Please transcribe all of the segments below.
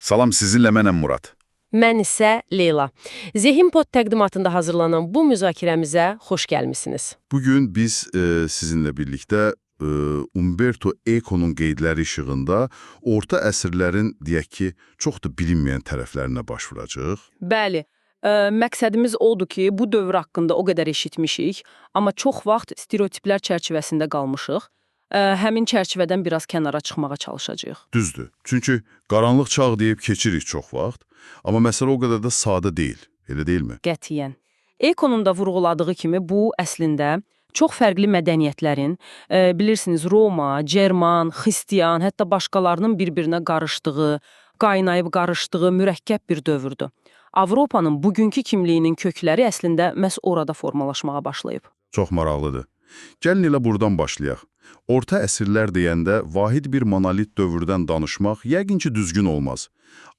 Salam, sizinlə mənəm Murad. Mən isə Leyla. Zehinpod təqdimatında hazırlanan bu müzakirəmizə xoş gəlmisiniz. Bugün biz sizinlə birlikdə Umberto Eco'nun qeydləri işığında orta əsrlərin, deyək ki, çox da bilinməyən tərəflərinə baş vuracaq. Bəli, məqsədimiz odur ki, bu dövr haqqında o qədər eşitmişik, amma çox vaxt stereotiplər çərçivəsində qalmışıq. Həmin çərçivədən biraz kənara çıxmağa çalışacağıq. Düzdür. Çünki qaranlıq çağ deyib keçirik çox vaxt, amma məsələ o qədər də sadə deyil, elə deyilmi? Qətiyyən. Econun da vurğuladığı kimi bu əslində çox fərqli mədəniyyətlərin, bilirsiniz, Roma, Cerman, Xristian, hətta başqalarının bir-birinə qarışdığı, qaynayıb qarışdığı mürəkkəb bir dövrdür. Avropanın bugünkü kimliyinin kökləri əslində məhz orada formalaşmağa başlayıb. Çox maraqlıdır. Gəlin elə buradan başlayaq. Orta əsrlər deyəndə vahid bir monolit dövrdən danışmaq yəqin ki, düzgün olmaz.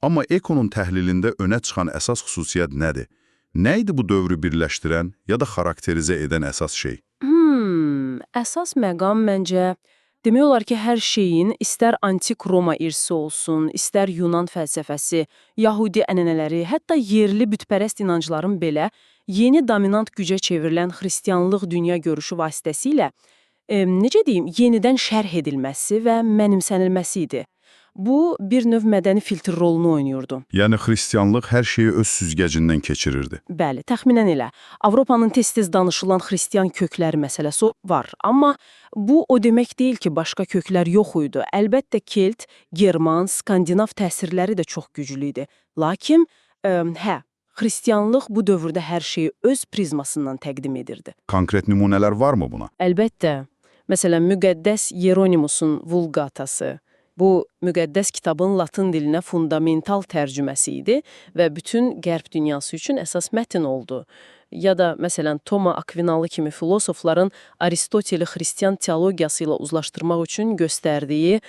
Amma Econun təhlilində önə çıxan əsas xüsusiyyət nədir? Nə idi bu dövrü birləşdirən ya da xarakterizə edən əsas şey? Əsas məqam məncə demək olar ki, hər şeyin istər antik Roma irsi olsun, istər Yunan fəlsəfəsi, Yahudi ənənələri, hətta yerli bütpərəst inancların belə yeni dominant gücə çevrilən xristianlıq dünya görüşü vasitəsilə necə deyim, yenidən şərh edilməsi və mənimsənilməsi idi. Bu, bir növ mədəni filtr rolunu oynayırdı. Yəni, xristianlıq hər şeyi öz süzgəcindən keçirirdi. Bəli, təxminən elə. Avropanın tez-tez danışılan xristian kökləri məsələsi var. Amma bu o demək deyil ki, başqa köklər yox idi. Əlbəttə, Kelt, German, Skandinav təsirləri də çox güclü idi. Lakin, xristianlıq bu dövrdə hər şeyi öz prizmasından təqdim edirdi. Konkret nümunələr varmı buna? Əlbəttə. Məsələn, müqəddəs Yeronimusun Vulqatası. Bu, müqəddəs kitabın latın dilinə fundamental tərcüməsi idi və bütün qərb dünyası üçün əsas mətn oldu. Ya da, məsələn, Toma Akvinalı kimi filosofların Aristoteli xristian teologiyası ilə uzlaşdırmaq üçün göstərdiyi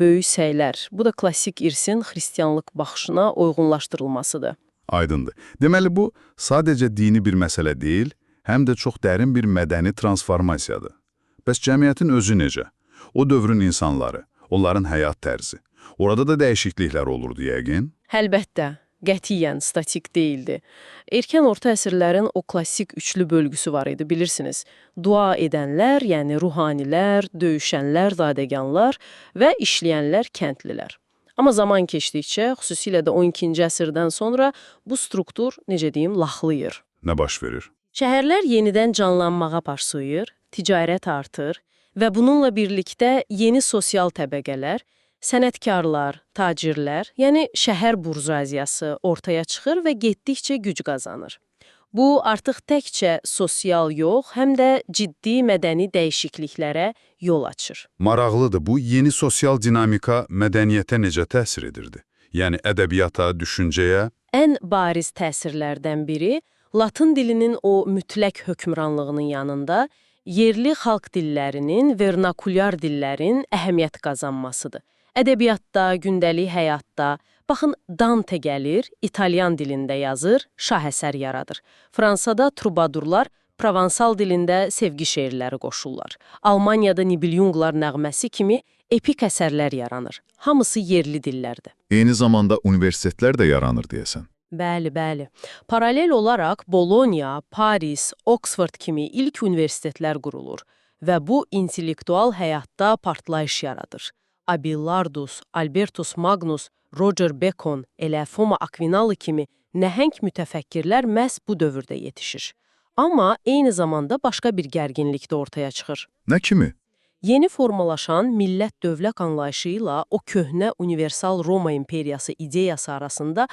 böyük səylər. Bu da klassik irsin xristianlıq baxışına uyğunlaşdırılmasıdır. Aydındır. Deməli, bu sadəcə dini bir məsələ deyil, həm də çox dərin bir mədəni transformasiyadır. Bəs cəmiyyətin özü necə? O dövrün insanları, onların həyat tərzi. Orada da dəyişikliklər olurdu yəqin? Əlbəttə, qətiyyən statik deyildi. Erkən orta əsrlərin o klassik üçlü bölgüsü var idi, bilirsiniz. Dua edənlər, yəni ruhanilər, döyüşənlər, zadəganlar və işləyənlər, kəndlilər. Amma zaman keçdikcə, xüsusilə də 12-ci əsrdən sonra bu struktur, necə deyim, laxlayır. Nə baş verir? Şəhərlər yenidən canlanmağa başlayır, ticarət artır və bununla birlikdə yeni sosial təbəqələr, sənətkarlar, tacirlər, yəni şəhər burzaziyası ortaya çıxır və getdikcə güc qazanır. Bu, artıq təkcə sosial yox, həm də ciddi mədəni dəyişikliklərə yol açır. Maraqlıdır, bu yeni sosial dinamika mədəniyyətə necə təsir edirdi? Yəni ədəbiyyata, düşüncəyə? Ən bariz təsirlərdən biri, Latın dilinin o mütləq hökmranlığının yanında yerli xalq dillərinin, vernakulyar dillərin əhəmiyyət qazanmasıdır. Ədəbiyyatda, gündəlik həyatda, baxın, Dante gəlir, İtalyan dilində yazır, şah əsər yaradır. Fransada trubadurlar provansal dilində sevgi şeirləri qoşurlar. Almaniyada Nibelunglar nəğməsi kimi epik əsərlər yaranır. Hamısı yerli dillərdir. Eyni zamanda universitetlər də yaranır deyəsən. Bəli, bəli. Paralel olaraq Bologna, Paris, Oxford kimi ilk universitetlər qurulur və bu intellektual həyatda partlayış yaradır. Abelardus, Albertus Magnus, Roger Bacon, elə Toma Akvinalı kimi nəhəng mütəfəkkirlər məhz bu dövrdə yetişir. Amma eyni zamanda başqa bir gərginlik də ortaya çıxır. Nə kimi? Yeni formalaşan millət-dövlət anlayışı ilə o köhnə universal Roma imperiyası ideyası arasında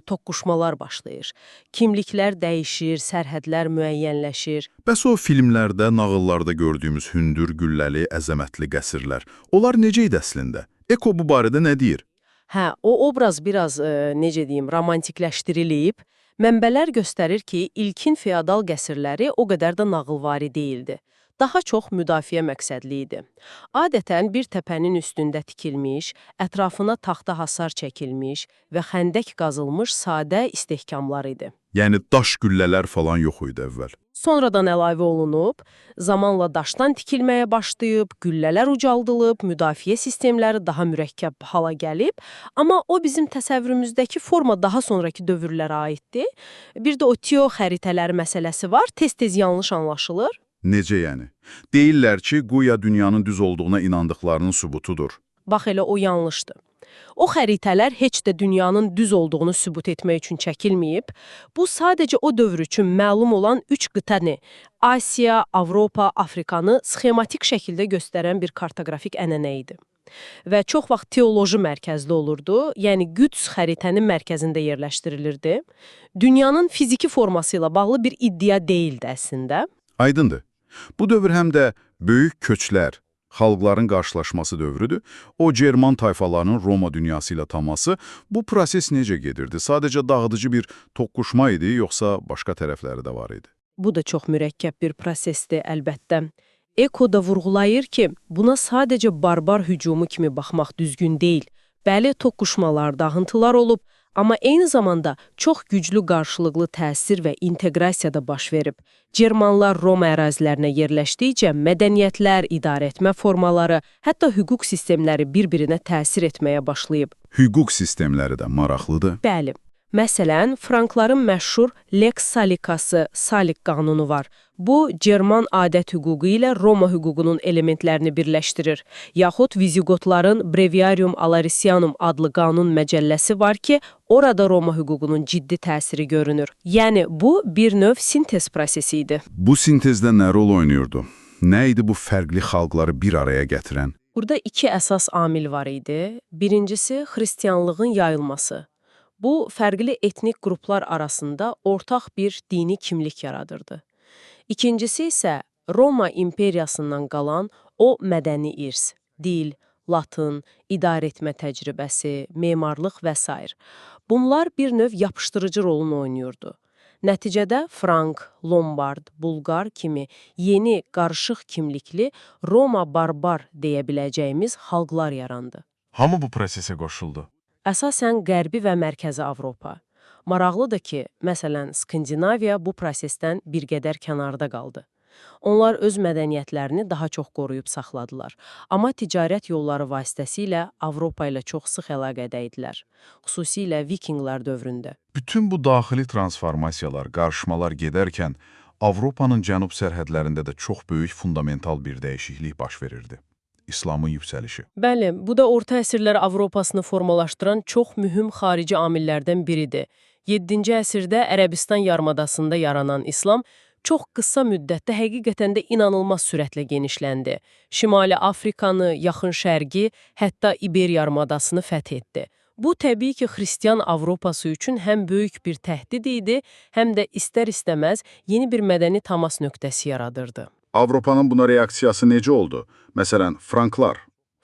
toqquşmalar başlayır. Kimliklər dəyişir, sərhədlər müəyyənləşir. Bəs o filmlərdə, nağıllarda gördüyümüz hündür, gülləli, əzəmətli qəsrlər, onlar necə idi əslində? Eko bu barədə nə deyir? O obraz biraz, necə deyim, romantikləşdirilib. Mənbələr göstərir ki, ilkin feodal qəsrləri o qədər də nağılvari deyildi. daha çox müdafiə məqsədli idi. Adətən bir təpənin üstündə tikilmiş, ətrafına taxta hasar çəkilmiş və xəndək qazılmış sadə istehkamlar idi. Yəni daş güllələr falan yox idi əvvəl. Sonradan əlavə olunub, zamanla daşdan tikilməyə başlayıb, güllələr ucaldılıb, müdafiə sistemləri daha mürəkkəb hala gəlib, amma o bizim təsəvvürümüzdəki forma daha sonraki dövrlərə aiddir. Bir də o Tio xəritələri məsələsi var, tez-tez yanlış anlaşılır. Necə yəni? Deyirlər ki, guya dünyanın düz olduğuna inandıqlarının sübutudur. Bax elə o yanlışdır. O xəritələr heç də dünyanın düz olduğunu sübut etmək üçün çəkilməyib. Bu sadəcə o dövr üçün məlum olan 3 qıtanı, Asiya, Avropa, Afrikanı sxematik şəkildə göstərən bir kartoqrafik ənənə idi. Və çox vaxt teoloji mərkəzli olurdu, yəni Qüds xəritənin mərkəzində yerləşdirilirdi. Dünyanın fiziki forması ilə bağlı bir iddia deyildi əslində. Aydındır. Bu dövr həm də böyük köçlər, xalqların qarşılaşması dövrüdür. O, German tayfalarının Roma dünyası ilə taması. Bu proses necə gedirdi? Sadəcə dağıdıcı bir toqquşma idi, yoxsa başqa tərəfləri də var idi? Bu da çox mürəkkəb bir prosesdir, əlbəttə. Eko da vurğulayır ki, buna sadəcə barbar hücumu kimi baxmaq düzgün deyil. Bəli, toqquşmalar, dağıntılar olub, amma eyni zamanda çox güclü qarşılıqlı təsir və inteqrasiya da baş verib. Germanlar Roma ərazilərinə yerləşdikcə mədəniyyətlər, idarəetmə formaları, hətta hüquq sistemləri bir-birinə təsir etməyə başlayıb. Hüquq sistemləri də maraqlıdır. Bəli. Məsələn, Frankların məşhur Lex Salicası, Salik qanunu var. Bu, German adət hüququ ilə Roma hüququnun elementlərini birləşdirir. Yaxud Vizigotların Breviarium Alaricianum adlı qanun məcəlləsi var ki, orada Roma hüququnun ciddi təsiri görünür. Yəni, bu bir növ sintez prosesi idi. Bu sintezdə nə rol oynayırdı? Nə idi bu fərqli xalqları bir araya gətirən? Burada 2 əsas amil var idi. Birincisi, xristianlığın yayılması. Bu, fərqli etnik qruplar arasında ortaq bir dini kimlik yaradırdı. İkincisi isə Roma imperiyasından qalan o mədəni irs, dil, latın, idarəetmə təcrübəsi, memarlıq və s. Bunlar bir növ yapışdırıcı rolunu oynayırdı. Nəticədə Frank, Lombard, Bulqar kimi yeni, qarışıq kimlikli Roma barbar deyə biləcəyimiz xalqlar yarandı. Hamı bu prosesə qoşuldu. Əsasən Qərbi və Mərkəzi Avropa. Maraqlıdır ki, məsələn, Skandinaviya bu prosesdən bir qədər kənarda qaldı. Onlar öz mədəniyyətlərini daha çox qoruyub saxladılar. Amma ticarət yolları vasitəsilə Avropa ilə çox sıx əlaqədə idilər. Xüsusilə Vikinglər dövründə. Bütün bu daxili transformasiyalar, qarışmalar gedərkən Avropanın cənub sərhədlərində də çox böyük fundamental bir dəyişiklik baş verirdi. İslamın yüksəlişi. Bəli, bu da orta əsrlər Avropasını formalaşdıran çox mühüm xarici amillərdən biridir. 7-ci əsrdə Ərəbistan yarımadasında yaranan İslam çox qısa müddətdə həqiqətən də inanılmaz sürətlə genişləndi. Şimali Afrikanı, Yaxın Şərqi, hətta İber yarımadasını fəth etdi. Bu, təbii ki, xristian Avropası üçün həm böyük bir təhdid idi, həm də istər-istəməz yeni bir mədəni təmas nöqtəsi yaradırdı. Avropanın buna reaksiyası necə oldu? Məsələn, Franklar.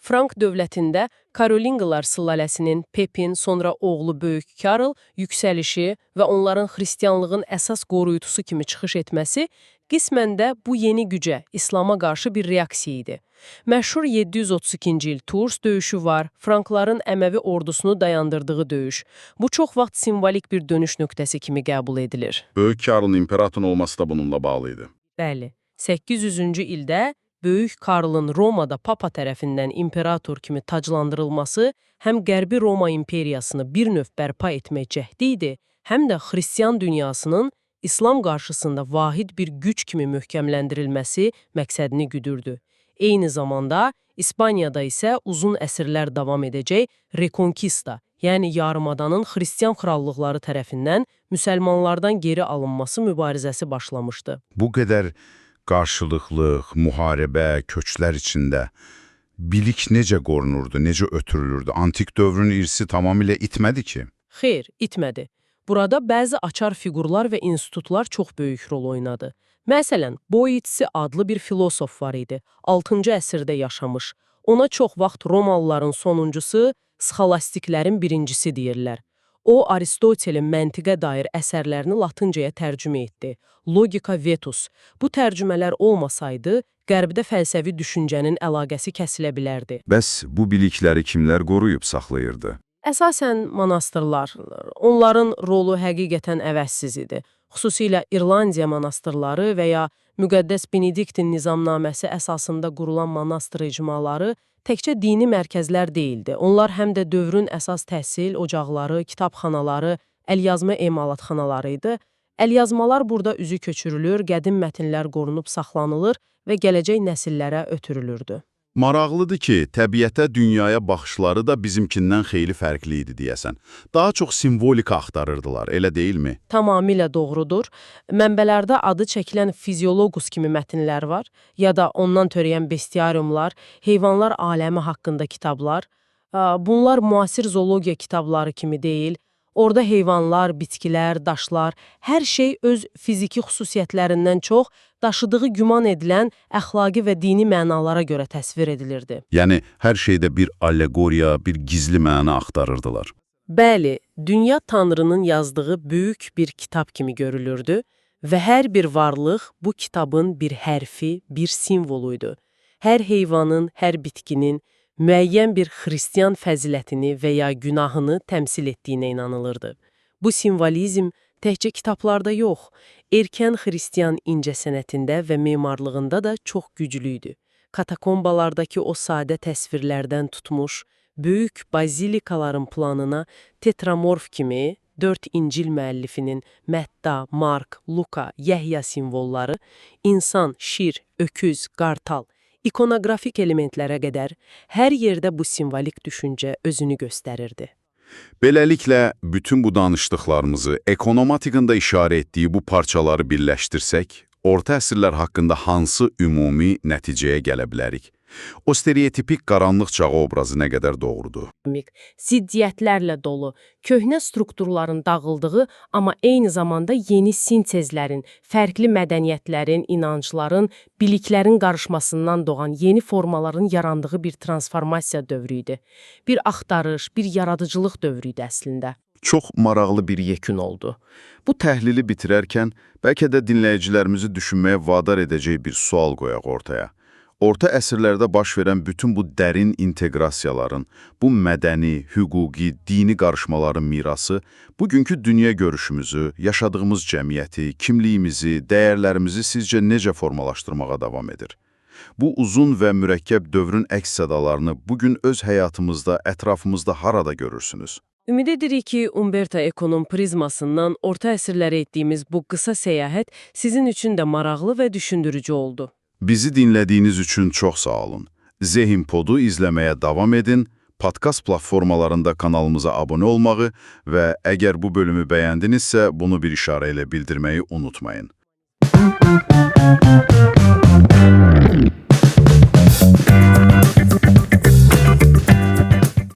Frank dövlətində Karolinqalar sülaləsinin Pepin, sonra oğlu Böyük Karl yüksəlişi və onların xristianlığın əsas qoruyucusu kimi çıxış etməsi qismən də bu yeni gücə, İslama qarşı bir reaksiya idi. Məşhur 732-ci il Tours döyüşü var, Frankların Əməvi ordusunu dayandırdığı döyüş. Bu çox vaxt simvolik bir dönüş nöqtəsi kimi qəbul edilir. Böyük Karlın imperator olması da bununla bağlı idi. Bəli, 800-cü ildə Böyük Karlın Romada Papa tərəfindən imperator kimi taclandırılması həm Qərbi Roma imperiyasını bir növ bərpa etmək cəhdi idi, həm də xristian dünyasının İslam qarşısında vahid bir güc kimi möhkəmləndirilməsi məqsədini güdürdü. Eyni zamanda İspaniyada isə uzun əsrlər davam edəcək Reconquista, yəni yarımadanın xristian krallıqları tərəfindən müsəlmanlardan geri alınması mübarizəsi başlamışdı. Bu qədər qarşılıqlıq, müharibə, köçlər içində bilik necə qorunurdu, necə ötürülürdü? Antik dövrün irsi tamamilə itmədi ki. Xeyr, itmədi. Burada bəzi açar fiqurlar və institutlar çox böyük rol oynadı. Məsələn, Boietsi adlı bir filosof var idi. 6-cı əsrdə yaşamış. Ona çox vaxt Romalıların sonuncusu, sxolastiklərin birincisi deyirlər. O, Aristotelin məntiqə dair əsərlərini latıncaya tərcümə etdi. Logika Vetus. Bu tərcümələr olmasaydı, Qərbdə fəlsəfi düşüncənin əlaqəsi kəsilə bilərdi. Bəs bu bilikləri kimlər qoruyub saxlayırdı? Əsasən monastırlar, onların rolu həqiqətən əvəzsiz idi. Xüsusilə İrlandiya monastırları və ya Müqəddəs Benediktin nizamnaməsi əsasında qurulan monastır icmaları təkcə dini mərkəzlər deyildi. Onlar həm də dövrün əsas təhsil ocaqları, kitabxanaları, əlyazma emalatxanaları idi. Əlyazmalar burada üzü köçürülür, qədim mətnlər qorunub saxlanılır və gələcək nəsillərə ötürülürdü. Maraqlıdır ki, təbiətə, dünyaya baxışları da bizimkindən xeyli fərqli idi deyəsən. Daha çox simvolika axtarırdılar, elə deyilmi? Tamamilə doğrudur. Mənbələrdə adı çəkilən fiziologus kimi mətnlər var, ya da ondan törəyən bestiariumlar, heyvanlar aləmi haqqında kitablar. Bunlar müasir zoologiya kitabları kimi deyil. Orada heyvanlar, bitkilər, daşlar, hər şey öz fiziki xüsusiyyətlərindən çox daşıdığı güman edilən əxlaqi və dini mənalara görə təsvir edilirdi. Yəni, hər şeydə bir allegoriya, bir gizli məna axtarırdılar. Bəli, dünya Tanrının yazdığı böyük bir kitab kimi görülürdü və hər bir varlıq bu kitabın bir hərfi, bir simvoluydu. Hər heyvanın, hər bitkinin müəyyən bir xristian fəzilətini və ya günahını təmsil etdiyinə inanılırdı. Bu simvolizm təkcə kitablarda yox, erkən xristian incəsənətində və memarlığında da çox güclüydü. Katakombalardakı o sadə təsvirlərdən tutmuş, böyük bazilikaların planına tetramorf kimi 4 İncil müəllifinin Mətta, Mark, Luka, Yəhya simvolları, insan, şir, öküz, qartal, ikonoqrafik elementlərə qədər hər yerdə bu simvolik düşüncə özünü göstərirdi. Beləliklə, bütün bu danışdıqlarımızı ekonomatikın da işarə etdiyi bu parçaları birləşdirsək, orta əsrlər haqqında hansı ümumi nəticəyə gələ bilərik? O stereotipik qaranlıq çağı obrazı nə qədər doğrudur? Ziddiyyətlərlə dolu, köhnə strukturların dağıldığı, amma eyni zamanda yeni sintezlərin, fərqli mədəniyyətlərin, inancların, biliklərin qarışmasından doğan yeni formaların yarandığı bir transformasiya dövrü idi. Bir axtarış, bir yaradıcılıq dövrü idi əslində. Çox maraqlı bir Yekun oldu. Bu təhlili bitirərkən, bəlkə də dinləyicilərimizi düşünməyə vadar edəcək bir sual qoyaq ortaya. Orta əsrlərdə baş verən bütün bu dərin inteqrasiyaların, bu mədəni, hüquqi, dini qarışmaların mirası bugünkü dünya görüşümüzü, yaşadığımız cəmiyyəti, kimliyimizi, dəyərlərimizi sizcə necə formalaşdırmağa davam edir? Bu uzun və mürəkkəb dövrün əks sədalarını bugün öz həyatımızda, ətrafımızda harada görürsünüz? Ümid edirik ki, Umberto Eco'nun prizmasından orta əsrlərə etdiyimiz bu qısa səyahət sizin üçün də maraqlı və düşündürücü oldu. Bizi dinlədiyiniz üçün çox sağ olun. Zehin Pod'u izləməyə davam edin, podkast platformalarında kanalımıza abunə olmağı və əgər bu bölümü bəyəndinizsə, bunu bir işarə ilə bildirməyi unutmayın.